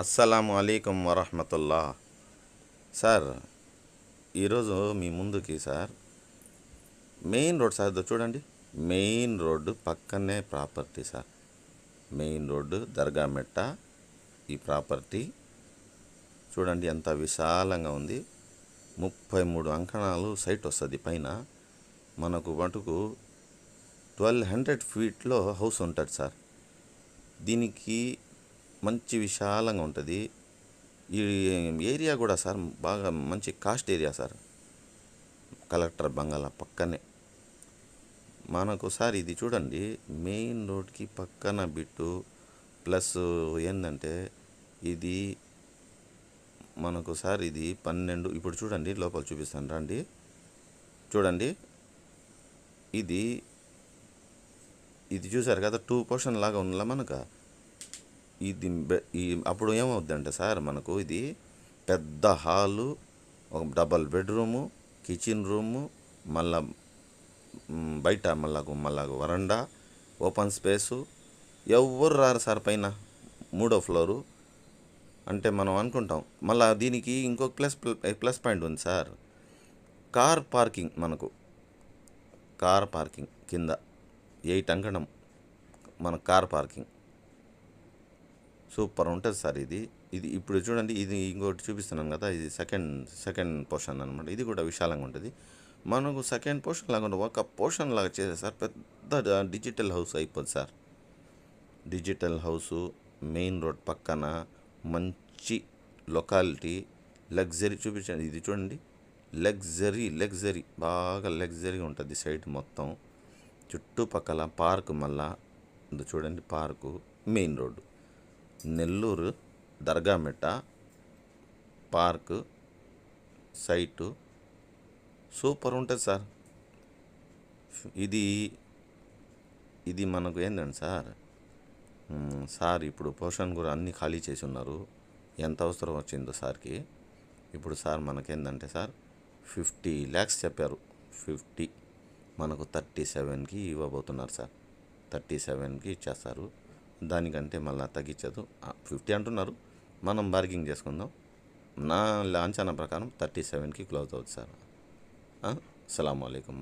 అస్సలాము అలైకుం వరహమతుల్లా. సార్, ఈరోజు మీ ముందుకి సార్ మెయిన్ రోడ్ సార్, ఇదో చూడండి. మెయిన్ రోడ్డు పక్కనే ప్రాపర్టీ సార్. మెయిన్ రోడ్డు దర్గా మెట్ట. ఈ ప్రాపర్టీ చూడండి ఎంత విశాలంగా ఉంది. 33 అంకణాలు సైట్ వస్తుంది పైన. మనకు మటుకు 1200 ఫీట్లో హౌస్ ఉంటుంది సార్. దీనికి మంచి విశాలంగా ఉంటుంది. ఈ ఏరియా కూడా సార్ బాగా మంచి కాస్ట్ ఏరియా సార్. కలెక్టర్ బంగాళా పక్కనే మనకు సార్. ఇది చూడండి, మెయిన్ రోడ్కి పక్కన బిట్టు ప్లస్ ఏంటంటే ఇది మనకు సార్ ఇది 12. ఇప్పుడు చూడండి, లోపల చూపిస్తాను రండి. చూడండి, ఇది ఇది చూసారు కదా, 2 పోర్షన్ లాగా ఉందా మనకు. ఇది అప్పుడు ఏమవుద్దంటే సార్, మనకు ఇది పెద్ద హాలు, ఒక డబల్ బెడ్రూము, కిచెన్ రూము, మళ్ళా బయట మళ్ళా వరండా, ఓపెన్ స్పేసు. ఎవ్వరు రారు సార్ పైన 3వ ఫ్లోరు. అంటే మనం అనుకుంటాం. మళ్ళీ దీనికి ఇంకొక ప్లస్ పాయింట్ ఉంది సార్. Car parking. మనకు కార్ పార్కింగ్ కింద 8 అంకణం మన కార్ పార్కింగ్. సూపర్ ఉంటుంది సార్ ఇది. ఇప్పుడు చూడండి, ఇది ఇంకోటి చూపిస్తున్నాను కదా, ఇది సెకండ్ పోర్షన్ అనమాట. ఇది కూడా విశాలంగా ఉంటుంది. మనకు సెకండ్ పోర్షన్ లాగా ఉంటుంది. ఒక పోర్షన్ లాగా చేసే సార్ పెద్ద డిజిటల్ హౌస్ అయిపోద్ది sir. Digital house main road పక్కన, మంచి లొకాలిటీ, లగ్జరీ చూపించండి. ఇది చూడండి, లగ్జరీ బాగా లగ్జరీగా ఉంటుంది సైడ్ మొత్తం. చుట్టుపక్కల పార్కు, మళ్ళా ఇది చూడండి park, main road, Nellore Dargamitta park site. Super ఉంటుంది సార్. ఇది మనకు ఏంటంటే సార్ ఇప్పుడు పోర్షన్ కూడా అన్నీ ఖాళీ చేసి ఉన్నారు. ఎంత అవసరం వచ్చిందో సార్కి. ఇప్పుడు సార్ మనకేందంటే సార్ 50 lakhs చెప్పారు. 50 మనకు 37కి ఇవ్వబోతున్నారు సార్. 37కి ఇచ్చేస్తారు. దానికంటే మళ్ళీ తగ్గించదు. 50 అంటున్నారు, మనం బార్గింగ్ చేసుకుందాం. నా అంచనా ప్రకారం 37కి క్లోజ్ అవుతుంది సార్. అస్సలాము అలైకుం.